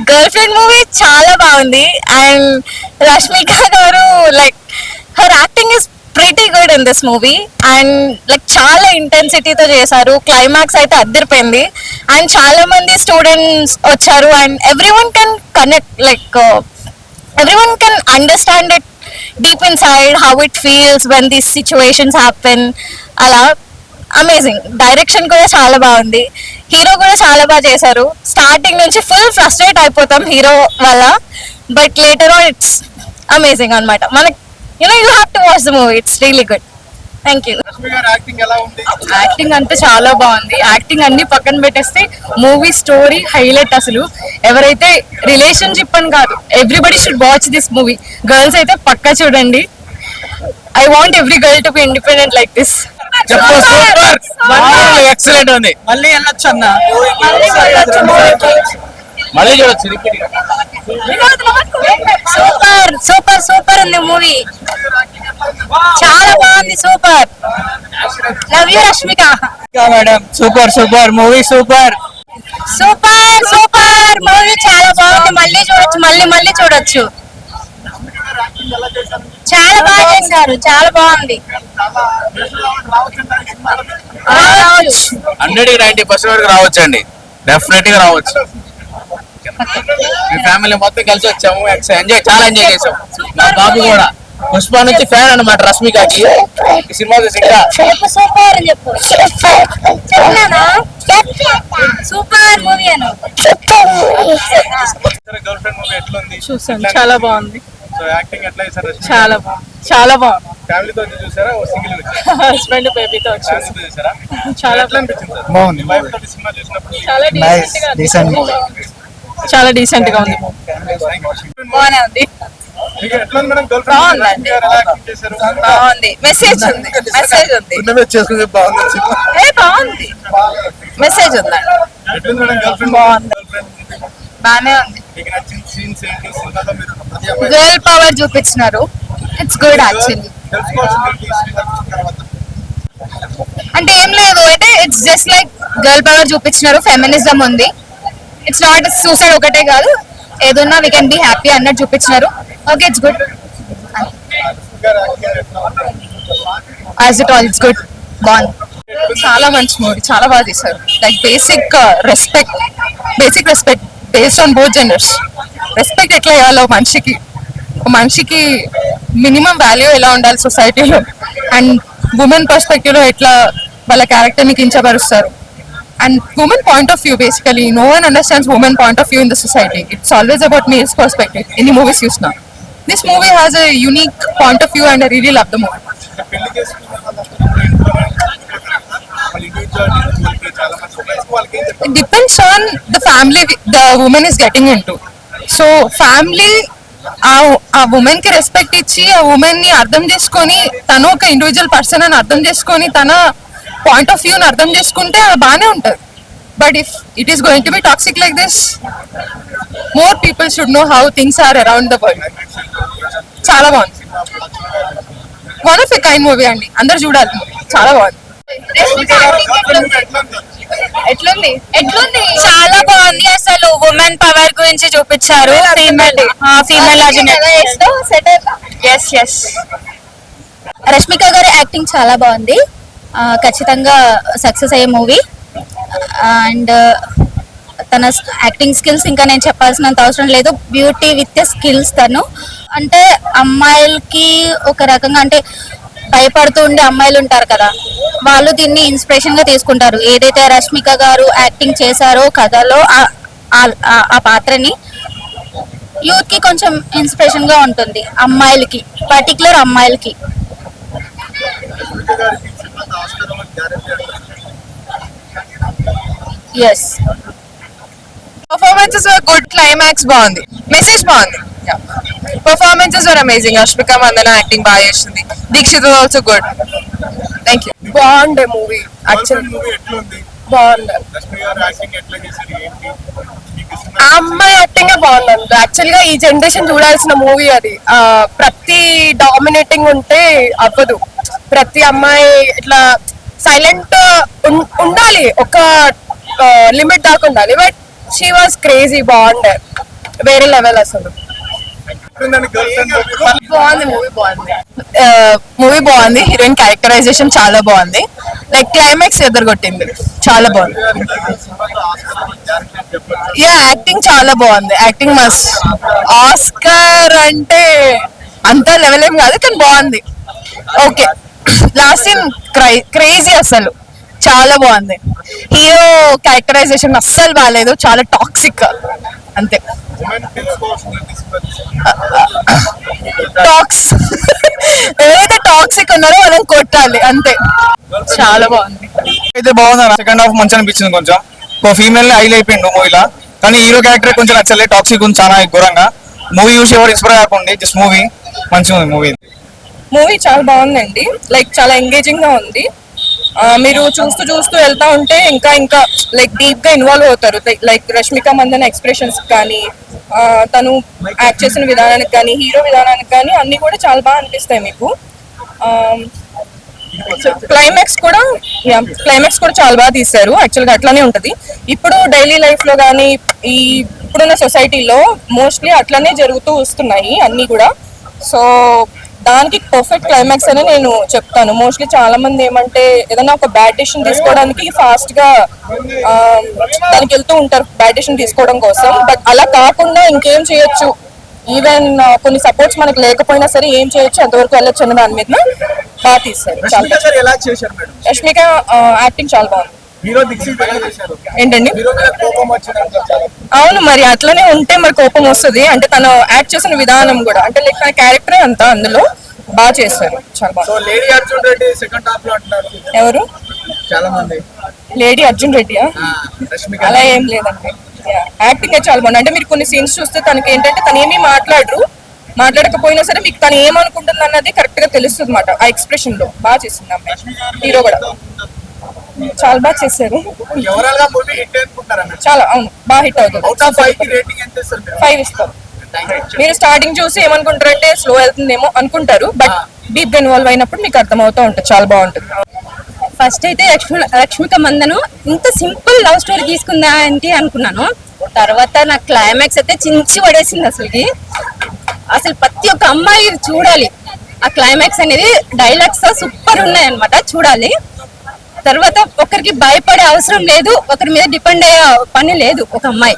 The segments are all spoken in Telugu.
గర్ల్ ఫ్రెండ్ మూవీ చాలా బాగుంది అండ్ రష్మిక గారు like her acting is pretty good in this movie and like చాలా ఇంటెన్సిటీతో చేశారు. క్లైమాక్స్ అయితే అద్దరిపోయింది అండ్ చాలా మంది స్టూడెంట్స్ వచ్చారు and everyone can connect like everyone can understand it deep inside how it feels when these situations happen. అలా అమేజింగ్. డైరెక్షన్ కూడా చాలా బాగుంది. హీరో కూడా చాలా బాగా చేశారు. స్టార్టింగ్ నుంచి ఫుల్ ఫ్రస్ట్రేట్ అయిపోతాం హీరో వల్ల, but later on it's amazing అన్నమాట. మనకి you have to watch the movie, it's really good. Thank you. Acting అంతా చాలా బాగుంది. యాక్టింగ్ అన్ని పక్కన పెట్టేస్తే మూవీ స్టోరీ హైలైట్. అసలు ఎవరైతే రిలేషన్షిప్ అని కాదు, everybody should watch this movie. Girls అయితే పక్కా చూడండి. I want every girl to be independent like this. Excellent ఉంది. మళ్ళీ వెళ్ళొచ్చు అన్న, మళ్ళీ చూడొచ్చు. సూపర్ సూపర్ సూపర్ ఉంది మూవీ, చాలా బాగుంది. Super. Love you Rashmika madam. Super super movie, super super super movie, చాలా బాగుంది. మళ్ళీ చూడొచ్చు, మళ్ళీ మళ్ళీ చూడొచ్చు. చాలా బాగా చేశారు, చాలా బాగుంది. 100-90% వరకు రావచ్చండి, డెఫినెట్ గా రావచ్చు. మీ ఫ్యామిలీ మొత్తం కలిసి వచ్చాము, చాలా ఎంజాయ్ చేసాము. మా బాబు కూడా పుష్ప నుంచి ఫ్యాన్ అన్నమాట రష్మికకి. ఈ సినిమా చూసి ఇంకా సూపర్ అని చెప్పు. సూపర్ మూవీ అను. చూసాను, చాలా బాగుంది. చాలా బాగుంది, చాలా బాగుంది. హస్బెండ్ బేబీతో వచ్చారు. చాలా బాగుంది. చాలా డీసెంట్ గా ఉంది. బాగానే ఉంది. బాగుందండి, బాగుంది. మెసేజ్ ఉంది, మెసేజ్ ఉంది. బాగుంది, మెసేజ్ ఉందండి. బాగుంది, బాగానే ఉంది. గర్ల్ పవర్ చూపించినారు. It's good actually. అంటే ఏం లేదు, అంటే it's just like girl power చూపించినారు, ఫెమినిజం ఉంది. ఇట్స్ నాట్ సూసైడ్ ఒకటే కాదు, ఏదన్నా వీ కెన్ బి హ్యాపీ అన్నట్టు చూపించినారు. Okay, it's good. As it all it's good, బాగుంది. చాలా మంచి మూవీ, చాలా బాగా తీశారు. Like basic respect based on both genders. Respect ఎట్లా ఇవ్వాలో మనిషికి మినిమం వాల్యూ ఎలా ఉండాలి సొసైటీలో, అండ్ ఉమెన్ పర్స్పెక్టివ్ లో ఎట్లా వాళ్ళ క్యారెక్టర్ ని కించపరుస్తారు. And women point of view, basically, no one understands women point of view in the society. It's always about male's perspective. Any movies you know. This movie has a unique point of view and I really love the movie. It depends on the family the woman is getting into. So family ఆ ఉమెన్ కి రెస్పెక్ట్ ఇచ్చి ఆ ఉమెన్ ని అర్థం చేసుకొని, తను ఒక ఇండివిజువల్ పర్సన్ అని అర్థం చేసుకొని, తన పాయింట్ ఆఫ్ వ్యూ అర్థం చేసుకుంటే అది బాగానే ఉంటుంది. But if it is going to be toxic like this, more people should know how things are around the world. చాలా బాగుంది. One of a kind movie అండి, అందరు చూడాలి. చాలా బాగుంది. ఎట్లుంది? చాలా బాగుంది. అసలు ఉమెన్ పవర్ గురించి చూపించారు. ఫీమేల్ రష్మిక గారి యాక్టింగ్ చాలా బాగుంది. ఖచ్చితంగా సక్సెస్ అయ్యే మూవీ. అండ్ తన యాక్టింగ్ స్కిల్స్ ఇంకా నేను చెప్పాల్సినంత అవసరం లేదు. Beauty with skills. తను అంటే అమ్మాయిలకి ఒక రకంగా, అంటే భయపడుతూ ఉండే అమ్మాయిలు ఉంటారు కదా, వాళ్ళు దీన్ని ఇన్స్పిరేషన్ గా తీసుకుంటారు. ఏదైతే రష్మిక గారు యాక్టింగ్ చేశారో కథలో ఆ పాత్రని, యూత్ కి కొంచెం ఇన్స్పిరేషన్ గా ఉంటుంది. అమ్మాయిలకి, పర్టికులర్ అమ్మాయిలకి. Yes. Performances were good. Climax బాగుంది. మెసేజ్ బాగుంది. Performances were amazing. Rashmika Mandanna acting బాగా చేసింది. Dikshit also good. Thank you. బాగుండే మూవీ యాక్చువల్లీ. బాగుంది. ఆ అమ్మాయి యాక్టింగ్ బాగుంది. యాక్చువల్ గా ఈ జనరేషన్ చూడాల్సిన మూవీ అది. ప్రతి డామినేటింగ్ ఉంటే అవ్వదు. ప్రతి అమ్మాయి ఇట్లా సైలెంట్ ఉండాలి. ఒక లిమిట్ దాకా ఉండాలి. బట్ షీ వాజ్ క్రేజీ, బాగుండే, వేరే లెవెల్ అసలు. బాగుంది మూవీ బాగుంది. హీరోయిన్ క్యారెక్టరైజేషన్ చాలా బాగుంది. లైక్ క్లైమాక్స్ ఎదురుగొట్టింది, చాలా బాగుంది. యాక్టింగ్ చాలా బాగుంది. Acting must. ఆస్కార్ అంటే అంత లెవెల్ ఏం కాదు, కానీ బాగుంది. ఓకే, లాస్ట్ సీన్ క్రేజీ అసలు, చాలా బాగుంది. హీరో క్యారెక్టరైజేషన్ అస్సలు బాగాలేదు, చాలా టాక్సిక్ అంతే. ఎవరైతే టాక్సిక్ ఉన్నారో వాళ్ళని కొట్టాలి అంతే. చాలా బాగుంది. అయితే బాగుంది. సెకండ్ హాఫ్ మంచి అనిపించింది. కొంచెం ఒక ఫీమేల్ హైల్ అయిపోయిండు మూవీలో, కానీ హీరో క్యారెక్టర్ కొంచెం నచ్చలేదు. టాక్సిక్ ఉంది చాలా ఘోరంగా. మూవీ చూసి ఎవరు ఇన్స్పైర్ కాకుండా జస్ట్ మూవీ మంచిగా ఉంది. మూవీ చాలా బాగుందండి. లైక్ చాలా ఎంగేజింగ్ గా ఉంది. మీరు చూస్తూ వెళ్తా ఉంటే ఇంకా లైక్ డీప్ గా ఇన్వాల్వ్ అవుతారు. లైక్ రష్మిక మందన ఎక్స్ప్రెషన్స్ కానీ, తను యాక్ట్ చేసిన విధానానికి కానీ, హీరో విధానానికి కానీ అన్ని కూడా చాలా బాగా అనిపిస్తాయి మీకు. క్లైమాక్స్ కూడా చాలా బాగా తీశారు. యాక్చువల్గా అట్లానే ఉంటది. ఇప్పుడు డైలీ లైఫ్ లో కానీ, ఇప్పుడున్న సొసైటీలో మోస్ట్లీ అట్లానే జరుగుతూ వస్తున్నాయి అన్ని కూడా. సో దానికి పర్ఫెక్ట్ క్లైమాక్స్ అని నేను చెప్తాను. మోస్ట్లీ చాలా మంది ఏమంటే ఏదైనా ఒక బ్యాడ్ డెసిషన్ తీసుకోవడానికి ఫాస్ట్ గా దానికి వెళ్తూ ఉంటారు, బ్యాడ్ డెసిషన్ తీసుకోవడం కోసం. బట్ అలా కాకుండా ఇంకేం చేయొచ్చు, ఈవెన్ కొన్ని సపోర్ట్స్ మనకు లేకపోయినా సరే ఏం చేయొచ్చు, అంతవరకు వెళ్ళొచ్చు అన్న దాని మీద బాగా తీస్తారు. రష్మిక యాక్టింగ్ చాలా బాగుంది. ఏంటండి? అవును, మరి అట్లనే ఉంటే మరి కోపం వస్తుంది. అంటే తను యాక్ట్ చేసిన విధానం కూడా, అంటే లైక్ తన క్యారెక్టర్ అంతా అందులో బాగా చేస్తారు. చాలా బాగుంది. ఎవరు? లేడీ అర్జున్ రెడ్డియా? అలా ఏం లేదండి. యాక్టింగ్ చాలా బాగుంది. అంటే మీరు కొన్ని సీన్స్ చూస్తే తనకి ఏంటంటే తను ఏమీ మాట్లాడకపోయినా సరే మీకు తను ఏమనుకుంటుంది అన్నది కరెక్ట్ గా తెలుస్తుంది అన్నమాట. ఆ ఎక్స్ప్రెషన్ లో బాగా చేసింది అమ్మాయి. హీరో కూడా చాలా బాగా చేశారు. చాలా అవును, బాగా హిట్ అవుతుంది. 5 ఇస్తారు. మీరు స్టార్టింగ్ చూసి ఏమనుకుంటారంటే స్లో వెళ్తుందేమో అనుకుంటారు, బట్ డీప్ గా ఇన్వాల్వ్ అయినప్పుడు మీకు అర్థమవుతూ ఉంటుంది. చాలా బాగుంటుంది. ఫస్ట్ అయితే రష్మిక మందను ఇంత సింపుల్ లవ్ స్టోరీ తీసుకుందా ఏంటి అనుకున్నాను. తర్వాత నా క్లైమాక్స్ అయితే చించి పడేసింది. అసలు ప్రతి ఒక్క అమ్మాయి చూడాలి. ఆ క్లైమాక్స్ అనేది డైలాగ్స్ సూపర్ ఉన్నాయి అన్నమాట, చూడాలి. తర్వాత ఒకరికి భయపడే అవసరం లేదు, ఒకరి మీద డిపెండ్ అయ్యే పని లేదు. ఒక అమ్మాయి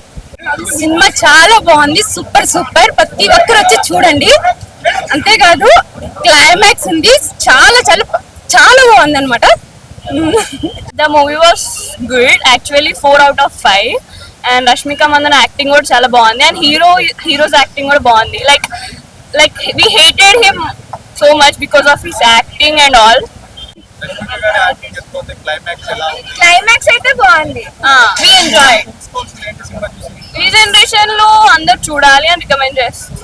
సినిమా చాలా బాగుంది, సూపర్. ప్రతి ఒక్కరు వచ్చి చూడండి. అంతేకాదు క్లైమాక్స్ ఉంది, చాలా చాలా చాలా బాగుంది అనమాట. The movie was good, actually 4 out of 5. And Rashmika Mandanna acting కూడా చాలా బాగుంది. And hero's acting కూడా బాగుంది. Like we hated him so much because of his acting and all. Climax అయితే బాగుంది. We enjoyed. ఈ జనరేషన్ లో అందరు చూడాలి అని రికమెండ్ చేస్తాం.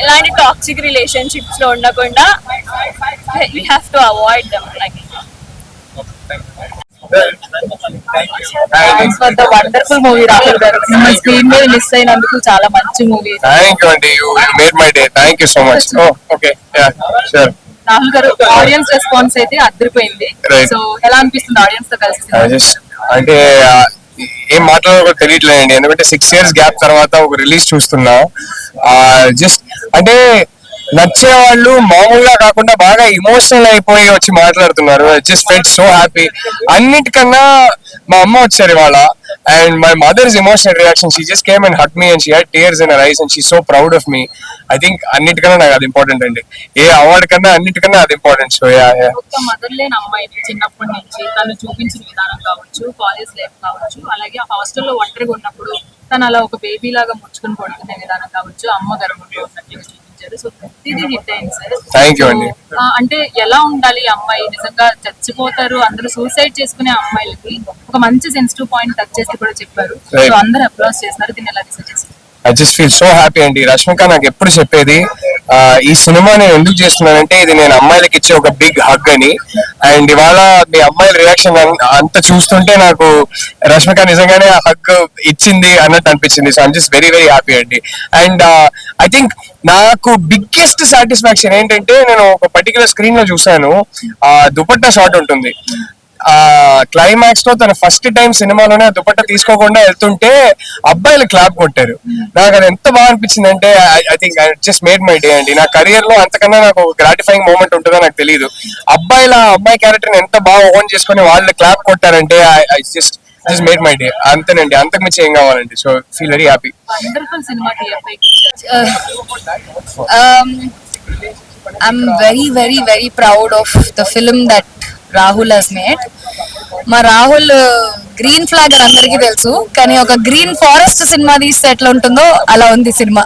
ఎలాంటి టాక్సిక్ రిలేషన్షిప్స్ లో ఉండకుండా we have to avoid them. Like thanks for the wonderful movie Rahul గారు. మిమ్మల్ని స్క్రీన్ మీద మిస్ అయినందుకు చాలా మంచి movie. Thank you, Andy. You made my day. Thank you so much. Oh, okay. Yeah, sure. Rahul గారు, ఆడియన్స్ రెస్పాన్స్ అయితే అదిరిపోయింది. Right. సో ఎలా అనిపిస్తుంది ఆడియన్స్ తో కలిసి? అంటే ఏం మాట్లాడాలో తెలియట్లేదండి, ఎందుకంటే 6 years గ్యాప్ తర్వాత ఒక రిలీజ్ చూస్తున్నా. జస్ట్ అంటే నచ్చే వాళ్ళు మామూలుగా కాకుండా బాగా ఇమోషనల్ అయిపోయి వచ్చి మాట్లాడుతున్నారు. Just felt so happy. అన్నిటికన్నా మా అమ్మ వచ్చారు ఇవాళ, and my mother's emotional reaction, she just came and hug me and she had tears in her ice and she so proud of me. I think అన్నిటికన్నా నాకు అది ఇంపార్టెంట్ అండి. ఏ అవార్డు కన్నా అన్నిటికన్నా అది ఇంపార్టెంట్. సో ఒక మదర్ లేని అమ్మాయి చిన్నప్పటి నుంచి తను చూపించిన విధానం కావచ్చు, కాలేజ్ లైఫ్ కావచ్చు, అలాగే హాస్టల్లో ఒంటరిగా ఉన్నప్పుడు తను అలా ఒక బేబీ లాగా ముచ్చుకుని పడుకునే విధానం కావచ్చు, అమ్మ గర్భంలో ఉన్నట్టుగా చూపించారు. సో ప్రతిదీ హిట్ అయింది సార్. థ్యాంక్ యూ అండి. అంటే ఎలా ఉండాలి అమ్మాయి, నిజంగా చచ్చిపోతారు అందరూ సూసైడ్ చేసుకునే అమ్మాయిలకి ఒక మంచి సెన్సిటివ్ పాయింట్ టచ్ చేసి కూడా చెప్పారు. సో అందరూ అప్లాస్ చేస్తున్నారు. దీన్ని ఎలా రిసర్చ్ చేస్తారు? I just feel so happy అండి. రష్మిక నాకు ఎప్పుడు చెప్పేది, ఈ సినిమా నేను ఎందుకు చేస్తున్నానంటే ఇది నేను అమ్మాయిలకి ఇచ్చే ఒక బిగ్ హగ్ అని. అండ్ ఇవాళ మీ అమ్మాయిల రియాక్షన్ అంతా చూస్తుంటే నాకు రష్మిక నిజంగానే ఆ హగ్ ఇచ్చింది అన్నట్టు అనిపించింది. So I'm just very very happy అండి. అండ్ ఐ థింక్ నాకు బిగ్గెస్ట్ సాటిస్ఫాక్షన్ ఏంటంటే నేను ఒక పర్టికులర్ స్క్రీన్ లో చూసాను, దుపట్టా షాట్ ఉంటుంది. క్లైమాక్స్ లో తన ఫస్ట్ టైం సినిమాలోనే దుపట్టా తీసుకోకుండా వెళ్తుంటే అబ్బాయిలు క్లాప్ కొట్టారు. నాకు అది ఎంత బాగా అనిపించింది అంటే I think I just made my day అండి. నా కెరియర్ లో అంతకన్నా నాకు గ్రాటిఫైయింగ్ మూమెంట్ ఉంటుందో నాకు తెలియదు. అమ్మాయి క్యారెక్టర్ ఎంత బాగా ఓన్ చేసుకొని వాళ్ళు క్లాప్ కొట్టారంటే I just made my day. అంతేనండి, అంతకు మించి ఏం కావాలండి. So feel very happy. I'm very, very, very proud of the film that Rahul has made. మా రాహుల్ గ్రీన్ ఫ్లాగ్ అని అందరికీ తెలుసు, కానీ ఒక గ్రీన్ ఫారెస్ట్ సినిమా తీస్తే ఎట్లా ఉంటుందో అలా ఉంది సినిమా.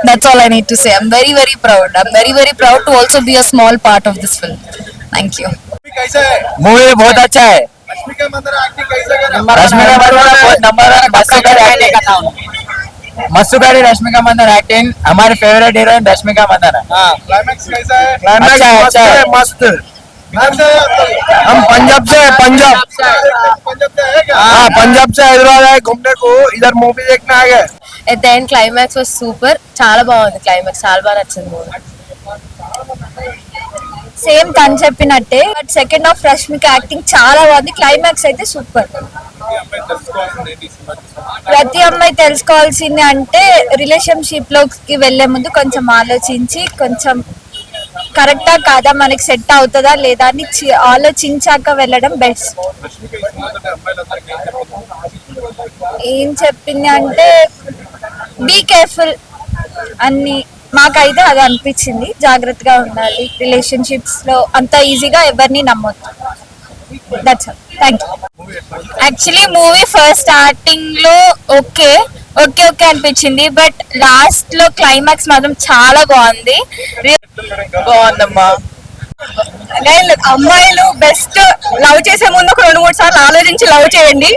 That's all I need to say. I'm very very proud. I'm very very proud to also be a small part of this film. Thank you. Movie बहुत अच्छा है. रश्मिका मंदाना बहुत नंबर मस्तु गाड़ी रश्मिका मंदाना एक्टिंग. हमारे favourite heroine Rashmika Mandanna. Climax कैसा है? अच्छा है, मस्त. हम पंजाब से हाँ, पंजाब से हैदराबाद आए घूमने को, इधर मूवी देखने आ गए. At the end climax was super. చాలా బాగుంది క్లైమాక్స్, చాలా బాగా నచ్చింది మూవీ. సేమ్ తను చెప్పినట్టే, but second half Rashmika acting చాలా బాగుంది. క్లైమాక్స్ అయితే సూపర్. ప్రతి అమ్మాయి తెలుసుకోవాల్సింది అంటే రిలేషన్షిప్ లోకి వెళ్లే ముందు కొంచెం ఆలోచించి, కొంచెం కరెక్టా కాదా, మనకి సెట్ అవుతుందా లేదా అని ఆలోచించాక వెళ్ళడం బెస్ట్. ఏం చెప్పింది అంటే బీ కేర్ఫుల్ అన్ని. మాకైతే అది అనిపించింది, జాగ్రత్తగా ఉండాలి రిలేషన్షిప్స్ లో, అంత ఈజీగా ఎవరిని నమ్మొద్దు. That's all. Thank you. Actually movie first starting లో ఓకే ఓకే ఓకే అనిపించింది, బట్ లాస్ట్ లో క్లైమాక్స్ మాత్రం చాలా బాగుంది. బాగుందమ్మా. అమ్మాయిలు బెస్ట్ లవ్ చేసే ముందు ఒక 2-3 సార్లు ఆలోచించి లవ్ చేయండి,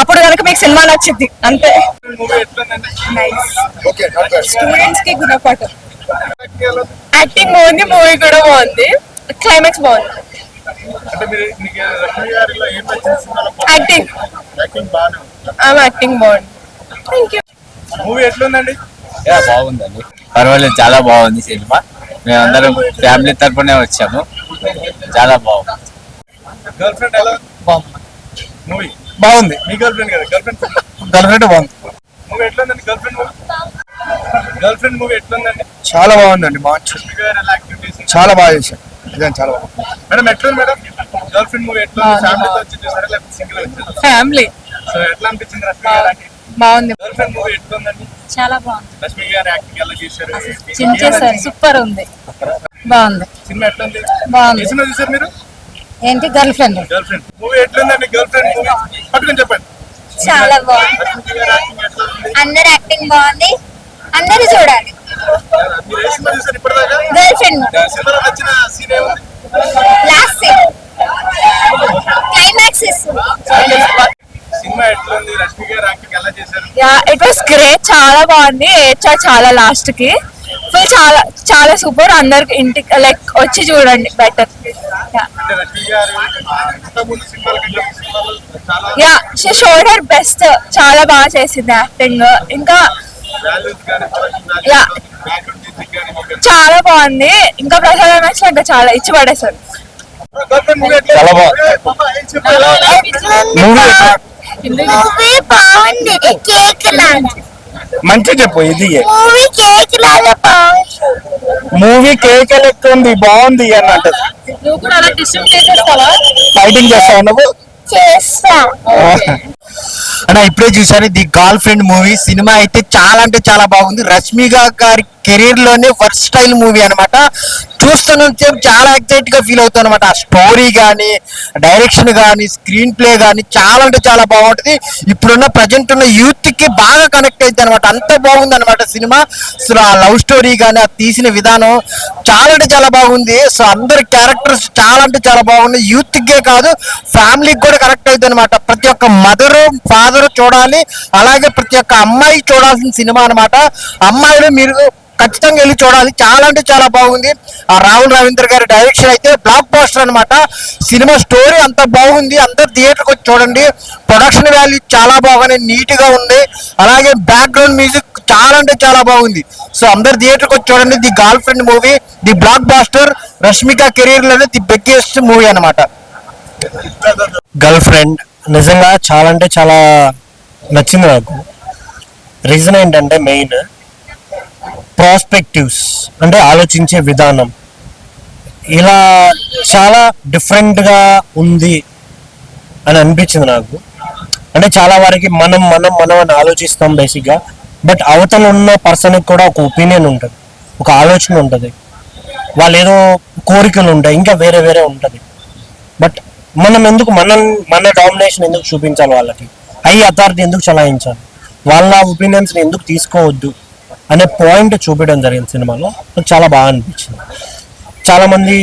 అప్పుడు కనుక మీకు సినిమా నచ్చింది. అంతే. స్టూడెంట్స్ కి గుణపాఠం. యాక్టింగ్ బాగుంది, మూవీ కూడా బాగుంది, క్లైమాక్స్ బాగుంది. యాక్టింగ్ యాక్టింగ్ బాగుంది. Thank you. మూవీ ఎట్లుందండి? బాగుందండి, పర్వాలేదు, చాలా బాగుంది సినిమా. మేమందరం ఫ్యామిలీ తరపునే వచ్చాము, చాలా బాగుంది. గర్ల్ ఫ్రెండ్ ఎలా? మూవీ బాగుంది. మీ గర్ల్ ఫ్రెండ్ కదా? గర్ల్ గర్ల్ఫ్రెండ్ బాగుంది. మూవీ ఎట్లుందండి? గర్ల్ ఫ్రెండ్ మూవీ ఎట్లుందండి? చాలా బాగుందండి, చాలా బాగా చేశారు. చాలా బాగుంది. మేడం ఎట్లుంది మేడం గర్ల్ ఫ్రెండ్ మూవీ? ఎట్లుంది? ఫ్యామిలీతో వచ్చి చూసారా లేకపోతే సింగిల్ వచ్చారా? ఫ్యామిలీ. సో ఎట్లా అనిపించింది రష్మిక గారికి? బాగుంది, గర్ల్ ఫ్రెండ్ మూవీ ఎట్లుందండి? చాలా బాగుంది. రష్మిక గారి యాక్టింగ్ ఎలా చేశారు? చించేశారు, సూపర్ ఉంది, బాగుంది. సినిమా ఎట్లుంది? బాగుంది. ఏ సినిమా చూసారు మీరు? ఏంటి girl friend? Girl friend movie ఎట్లుందండి? గర్ల్ ఫ్రెండ్ మూవీ పట్టుకొని చెప్పండి. చాలా బాగుంది. రష్మిక గారి యాక్టింగ్ ఎట్లా ఉంది? అందరు యాక్టింగ్ బాగుంది, అందరూ చూడాలి. మీరు ఏ సినిమా చూసారు ఇప్పటిదాకా? గర్ల్ ఫ్రెండ్ సినిమాలో నచ్చిన సీన్ ఏముంది? Last scene climax. సినిమా ఎట్లుంది? రష్మిక గారి యాక్టింగ్ ఎలా చేశారు? ఇట్ వాస్ గ్రేట్, చాలా బాగుంది. చాలా లాస్ట్ కి ఫుల్ చాలా చాలా సూపర్. అందరికి ఇంటికి లైక్ వచ్చి చూడండి, బెటర్. అంటే రష్మిక గారు ఇంతకుముందు సినిమాల కంటే ఈ సినిమాలో చాలా yeah, she showed her best. చాలా బాగా చేసింది యాక్టింగ్. ఇంకా వాల్యూస్ కానీ యా బ్యాక్గ్రౌండ్ మ్యూజిక్ కానీ మీకు చాలా బాగుంది. ఇంకా ప్రసాద్ మ్యాచ్ ఇంకా చాలా ఇచ్చి పడేశారు. గర్ల్ ఫ్రెండ్ మూవీ ఎట్లా? చాలా బాగుంది. ఏ పాపా, ఏం చెప్పాలి? మూవీ బాగుంది. కేక్ మంచిగా చెప్పు. ఇది మూవీ కేక్ లాగా బాగుంది. మూవీ కేక్ లెక్క ఉంది, బాగుంది అన్నట్టు. నువ్వు కూడా అలా డిస్టర్బ్ చేసేస్తావా? ఫైటింగ్ చేస్తావు నువ్వు? చేస్తా. అన్న ఇప్పుడే చూసాను the girl friend movie. Cinema అయితే చాలా అంటే చాలా బాగుంది. రష్మిక గారి కెరీర్ లోనే ఫస్ట్ స్టైల్ మూవీ అనమాట. చూస్తున్న చాలా ఎక్సైట్ గా ఫీల్ అవుతాను అనమాట. ఆ స్టోరీ కానీ, డైరెక్షన్ కానీ, స్క్రీన్ ప్లే కానీ చాలా అంటే చాలా బాగుంటుంది. ఇప్పుడున్న ప్రజెంట్ ఉన్న యూత్ కి బాగా కనెక్ట్ అయింది అనమాట. అంత బాగుంది అనమాట సినిమా. అసలు ఆ లవ్ స్టోరీ కానీ, ఆ తీసిన విధానం చాలా అంటే చాలా బాగుంది. సో అందరి క్యారెక్టర్స్ చాలా అంటే చాలా బాగున్నాయి. యూత్ కే కాదు, ఫ్యామిలీకి కూడా కనెక్ట్ అయింది అనమాట. ప్రతి ఒక్క మదరు ఫాదర్ చూడాలి, అలాగే ప్రతి ఒక్క అమ్మాయి చూడాల్సిన సినిమా అనమాట. అమ్మాయిలు మీరు ఖచ్చితంగా వెళ్ళి చూడాలి. చాలా అంటే చాలా బాగుంది. ఆ రాహుల్ రవీంద్ర గారి డైరెక్షన్ అయితే బ్లాక్ బాస్టర్ అనమాట. సినిమా స్టోరీ అంత బాగుంది. అందరు థియేటర్కి వచ్చి చూడండి. ప్రొడక్షన్ వాల్యూ చాలా బాగానే నీట్ గా ఉంది. అలాగే బ్యాక్గ్రౌండ్ మ్యూజిక్ చాలా అంటే చాలా బాగుంది. సో అందరు థియేటర్కి వచ్చి చూడండి. The girl friend movie, the blockbuster, Rashmika career లోనే ది బిగ్గెస్ట్ మూవీ అనమాట. గర్ల్ ఫ్రెండ్ నిజంగా చాలా అంటే చాలా నచ్చింది నాకు. రీజన్ ఏంటంటే మెయిన్ ప్రాస్పెక్టివ్స్, అంటే ఆలోచించే విధానం ఇలా చాలా డిఫరెంట్గా ఉంది అని అనిపించింది నాకు. అంటే చాలా వరకు మనం మనం మనం అని ఆలోచిస్తాం బేసిక్గా, బట్ అవతల ఉన్న పర్సన్కి కూడా ఒక ఒపీనియన్ ఉంటుంది, ఒక ఆలోచన ఉంటుంది, వాళ్ళు ఏదో కోరికలు ఉంటాయి, ఇంకా వేరే వేరే ఉంటుంది. బట్ మనం ఎందుకు మన డామినేషన్ ఎందుకు చూపించాలి వాళ్ళకి, అథారిటీ ఎందుకు చలాయించాలి, వాళ్ళ ఒపీనియన్స్ని ఎందుకు తీసుకోవద్దు అనే పాయింట్ చూపించడం జరిగింది సినిమాలో. నాకు చాలా బాగా అనిపించింది. చాలా మంది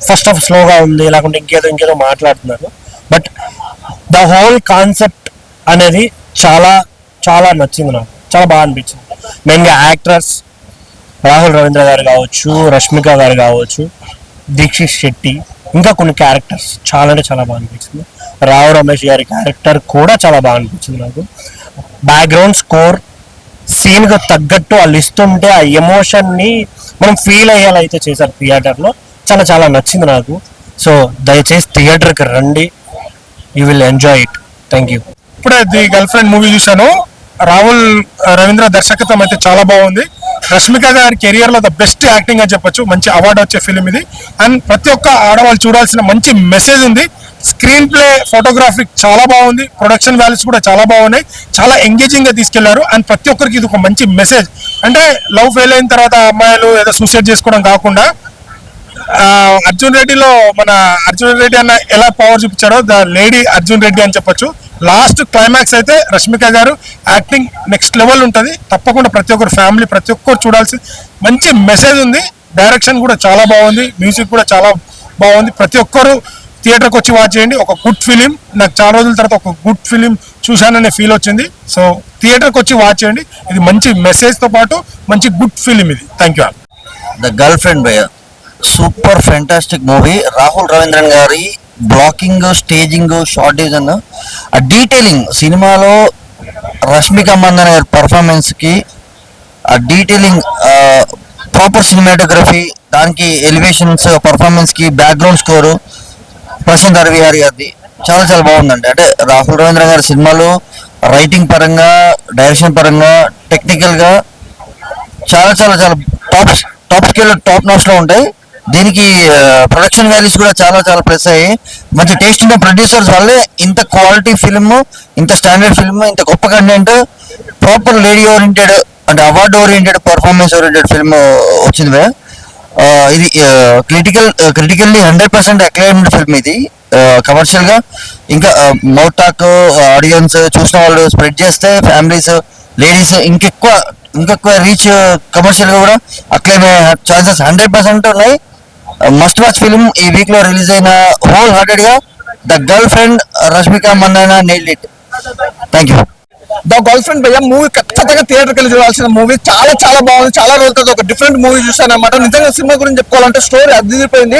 ఫస్ట్ ఆఫ్ స్లోగా ఉంది, లేకుంటే ఇంకేదో మాట్లాడుతున్నారు, బట్ ద హోల్ కాన్సెప్ట్ అనేది చాలా చాలా నచ్చింది నాకు. చాలా బాగా అనిపించింది. మెయిన్గా యాక్టర్స్ రాహుల్ రవీంద్ర గారు కావచ్చు, రష్మిక గారు కావచ్చు, దీక్షిత్ శెట్టి, ఇంకా కొన్ని క్యారెక్టర్స్ చాలా అంటే చాలా బాగా అనిపించింది. రావు రమేష్ గారి క్యారెక్టర్ కూడా చాలా బాగా అనిపించింది నాకు. బ్యాక్గ్రౌండ్ స్కోర్ సీన్గా తగ్గట్టు వాళ్ళు ఇస్తుంటే ఆ ఎమోషన్ని మనం ఫీల్ అయ్యేలా అయితే చేశారు థియేటర్లో. చాలా చాలా నచ్చింది నాకు. సో దయచేసి థియేటర్కి రండి, you will enjoy it. Thank you. ఇప్పుడే ది గర్ల్ ఫ్రెండ్ మూవీ చూశాను. రాహుల్ రవీంద్ర దర్శకత్వం అయితే చాలా బాగుంది. రష్మిక గారి కెరియర్ లో ద బెస్ట్ యాక్టింగ్ అని చెప్పొచ్చు. మంచి అవార్డు వచ్చే ఫిలిం ఇది. అండ్ ప్రతి ఒక్క ఆడవాళ్ళు చూడాల్సిన మంచి మెసేజ్ ఉంది. స్క్రీన్ ప్లే, ఫోటోగ్రఫీ చాలా బాగుంది. ప్రొడక్షన్ వాల్యూస్ కూడా చాలా బాగున్నాయి. చాలా ఎంగేజింగ్ గా తీసుకెళ్లారు. అండ్ ప్రతి ఒక్కరికి ఇది ఒక మంచి మెసేజ్. అంటే లవ్ ఫెయిల్ అయిన తర్వాత అమ్మాయిలు ఏదో సూసైడ్ చేసుకోవడం కాకుండా అర్జున్ రెడ్డిలో మన అర్జున్ రెడ్డి అన్న ఎలా పవర్ చూపించాడో ద లేడీ అర్జున్ రెడ్డి అని చెప్పొచ్చు. లాస్ట్ క్లైమాక్స్ అయితే రష్మిక గారు యాక్టింగ్ నెక్స్ట్ లెవెల్ ఉంటుంది. తప్పకుండా ప్రతి ఒక్కరు ఫ్యామిలీ ప్రతి ఒక్కరు చూడాల్సి మంచి మెసేజ్ ఉంది. డైరెక్షన్ కూడా చాలా బాగుంది. మ్యూజిక్ కూడా చాలా బాగుంది. ప్రతి ఒక్కరు థియేటర్కి వచ్చి వాచ్ చేయండి. ఒక గుడ్ ఫిలిం. నాకు చాలా రోజుల తర్వాత ఒక గుడ్ ఫిలిం చూశాననే ఫీల్ వచ్చింది. సో థియేటర్కి వచ్చి వాచ్ చేయండి. ఇది మంచి మెసేజ్తో పాటు మంచి గుడ్ ఫిలిం ఇది. Thank you. The girl friend భయ్య super fantastic movie. Rahul Ravindran గారి బ్లాకింగ్, స్టేజింగ్, షార్ట్ డివిజన్, ఆ డీటెయిలింగ్ సినిమాలో రష్మిక మందన గారి పర్ఫార్మెన్స్కి ఆ డీటెయిలింగ్, ప్రాపర్ సినిమాటోగ్రఫీ, దానికి ఎలివేషన్స్, పర్ఫార్మెన్స్కి బ్యాక్గ్రౌండ్ స్కోరు ప్రశాంత్ అరవిహారి గారిది చాలా చాలా బాగుందండి. అంటే రాహుల్ రవీంద్ర గారి సినిమాలు రైటింగ్ పరంగా, డైరెక్షన్ పరంగా, టెక్నికల్గా చాలా చాలా చాలా టాప్ స్కేల్, టాప్ నాచ్లో ఉంటాయి. దీనికి ప్రొడక్షన్ వాల్యూస్ కూడా చాలా చాలా ప్లస్ అయ్యి మంచి టేస్ట్ ఉన్న ప్రొడ్యూసర్స్ వల్లే ఇంత క్వాలిటీ ఫిల్మ్, ఇంత స్టాండర్డ్ ఫిల్మ్, ఇంత గొప్ప కంటెంట్, ప్రాపర్ లేడీ ఓరియంటెడ్ అంటే award oriented, performance oriented film వచ్చింది భయ్య. ఇది క్రిటికల్లీ 100% అక్లైమ్డ్ ఫిల్మ్ ఇది. కమర్షియల్ గా ఇంకా మౌత్ టాక్, ఆడియన్స్ చూసిన వాళ్ళు స్ప్రెడ్ చేస్తే ఫ్యామిలీస్, లేడీస్ ఇంకెక్కువ రీచ్ కమర్షియల్ గా కూడా అక్లైమ్ అయ్యే ఛాన్సెస్ 100% ఉన్నాయి. Must watch film. ఈ వీక్ లో రిలీజ్ అయిన హోల్ హార్టెడ్ గా the girl friend Rashmika Mandanna nailed it. Thank you. The girl friend భయ్య మూవీ ఖచ్చితంగా థియేటర్కి వెళ్ళి చూడాల్సిన మూవీ. చాలా చాలా బాగుంది. చాలా రోజుల తర్వాత ఒక డిఫరెంట్ మూవీ చూసాను అనమాట. నిజంగా సినిమా గురించి చెప్పుకోవాలంటే స్టోరీ అదిరిపోయింది.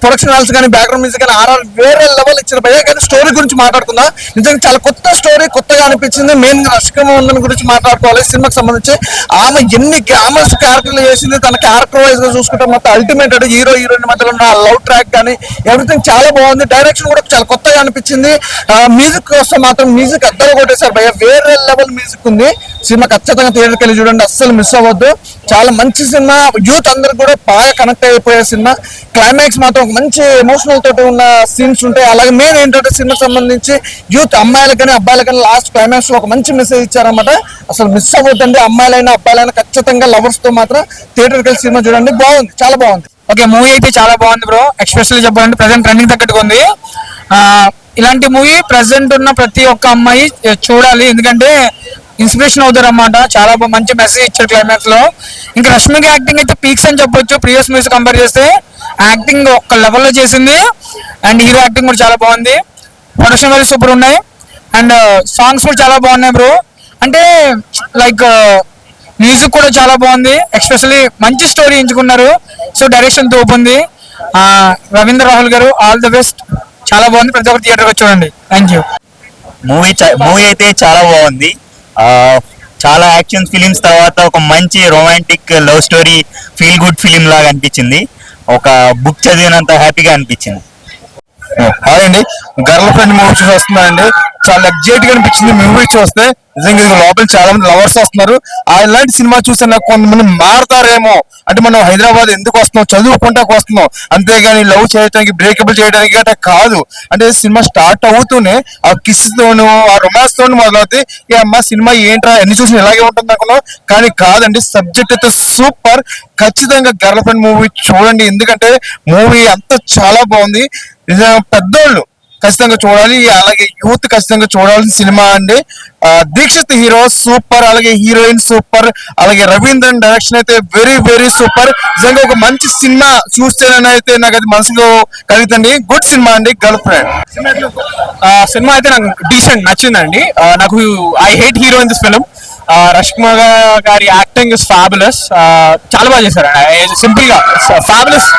ప్రొడక్షన్ వాల్యూస్ కానీ, బ్యాక్గ్రౌండ్ మ్యూజిక్ కానీ వేరే లెవెల్ ఇచ్చిన భయ్య. కానీ స్టోరీ గురించి మాట్లాడుకుందాం. నిజంగా చాలా కొత్త స్టోరీ, కొత్తగా అనిపించింది. మెయిన్ రష్మిక మందన గురించి మాట్లాడుకోవాలి. సినిమాకి సంబంధించి ఆమె ఎన్ని గ్లామర్స్ క్యారెక్టర్లు చేసింది, తన క్యారెక్టర్ వైజ్ గా చూసుకుంటే మొత్తం అల్టిమేట్. హీరో హీరోయిన్ మధ్యలో ఉన్న లవ్ ట్రాక్ కానీ ఎవ్రీథింగ్ చాలా బాగుంది. డైరెక్షన్ కూడా చాలా కొత్తగా అనిపించింది. మ్యూజిక్ వస్తే మాత్రం మ్యూజిక్ అద్దరు కొట్టేశారు భయ్య. వేరే లెవెల్ మ్యూజిక్ ఉంది. సినిమా ఖచ్చితంగా థియేటర్కి వెళ్ళి చూడండి, అస్సలు మిస్ అవ్వద్దు. చాలా మంచి సినిమా. యూత్ అందరికి కూడా బాగా కనెక్ట్ అయిపోయే సినిమా. క్లైమాక్స్ మాత్రం ఒక మంచి ఎమోషనల్ తోటి ఉన్న సీన్స్ ఉంటాయి. అలాగే మెయిన్ ఏంటంటే సినిమాకి సంబంధించి యూత్ అమ్మాయిలకు కానీ అబ్బాయిలకు కానీ లాస్ట్ క్లైమాక్స్ లో ఒక మంచి మెసేజ్ ఇచ్చారన్నమాట. అసలు మిస్ అవ్వద్దండి. అమ్మాయిలైనా అబ్బాయిలైనా ఖచ్చితంగా లవర్స్ తో మాత్రం థియేటర్కి వెళ్ళి సినిమా చూడండి. బాగుంది, చాలా బాగుంది. ఓకే, మూవీ అయితే చాలా బాగుంది బ్రో. ఎక్స్పెషల్లీ చెప్పాలంటే ప్రజెంట్ రన్నింగ్ తగ్గట్టుగా ఉంది. ఇలాంటి మూవీ ప్రజెంట్ ఉన్న ప్రతి ఒక్క అమ్మాయి చూడాలి. ఎందుకంటే ఇన్స్పిరేషన్ అవుతారు అన్నమాట. చాలా మంచి మెసేజ్ ఇచ్చారు క్లైమాక్స్ లో. ఇంకా రష్మిక యాక్టింగ్ అయితే పీక్స్ అని చెప్పొచ్చు. ప్రీవియస్ మూవీస్ కంపేర్ చేస్తే యాక్టింగ్ ఒక లెవెల్లో చేసింది. అండ్ హీరో యాక్టింగ్ కూడా చాలా బాగుంది. ప్రొడక్షన్ వాల్యూస్ సూపర్ ఉన్నాయి. అండ్ సాంగ్స్ కూడా చాలా బాగున్నాయి బ్రో. అంటే లైక్ మ్యూజిక్ కూడా చాలా బాగుంది, ఎస్పెషల్లీ మంచి స్టోరీ ఎంచుకున్నారు. సో డైరెక్షన్ తోపుంది. రవీంద్ర రాహుల్ గారు ఆల్ ది బెస్ట్. చాలా బాగుంది, ప్రతి ఒక్క థియేటర్ వచ్చి చూడండి. Thank you. మూవీ అయితే చాలా బాగుంది. చాలా యాక్షన్ ఫిలిమ్స్ తర్వాత ఒక మంచి romantic love story feel good film లాగా అనిపించింది. ఒక బుక్ చదివినంత హ్యాపీగా అనిపించింది. అదండి గర్ల్ ఫ్రెండ్ మూవీ చూసి వస్తున్నానండి. చాలా ఎగ్జైట్ గా అనిపించింది మూవీ చూస్తే. నిజంగా ఇది లోపల చాలా మంది లవర్స్ వస్తున్నారు. అలాంటి సినిమా చూస్తే నాకు కొంతమంది మారతారేమో, అంటే మనం హైదరాబాద్ ఎందుకు వస్తున్నాం, చదువుకుంటాకు వస్తున్నాం, అంతేగాని లవ్ చేయడానికి బ్రేకబుల్ చేయడానికి గట్రా కాదు. అంటే సినిమా స్టార్ట్ అవుతూనే ఆ కిస్ తోను ఆ రొమాన్స్ తోను మొదలవుతాయి. ఈ అమ్మ సినిమా ఏంట్రా ఎన్ని చూసిన ఇలాగే ఉంటుంది అనుకున్నాం, కానీ కాదండి. సబ్జెక్ట్ అయితే సూపర్. ఖచ్చితంగా గర్ల్ ఫ్రెండ్ మూవీ చూడండి, ఎందుకంటే మూవీ అంతా చాలా బాగుంది. నిజంగా పెద్దోళ్ళు ఖచ్చితంగా చూడాలి, అలాగే యూత్ ఖచ్చితంగా చూడాల్సిన సినిమా అండి. దీక్షిత్ హీరో సూపర్, అలాగే హీరోయిన్ సూపర్, అలాగే రవీంద్రన్ డైరెక్షన్ అయితే వెరీ వెరీ సూపర్. నిజంగా ఒక మంచి సినిమా చూస్తేనైతే నాకు అది మనసులో కలుగుతుంది. గుడ్ సినిమా అండి గర్ల్ ఫ్రెండ్. సినిమా అయితే నాకు డీసెంట్ నచ్చిందండి. నాకు I hate hero in this film. Rashmika గారి యాక్టింగ్ ఇస్ ఫ్యాబులస్. చాలా బాగా చేశారు. సింపుల్ గా ఫ్యాబులస్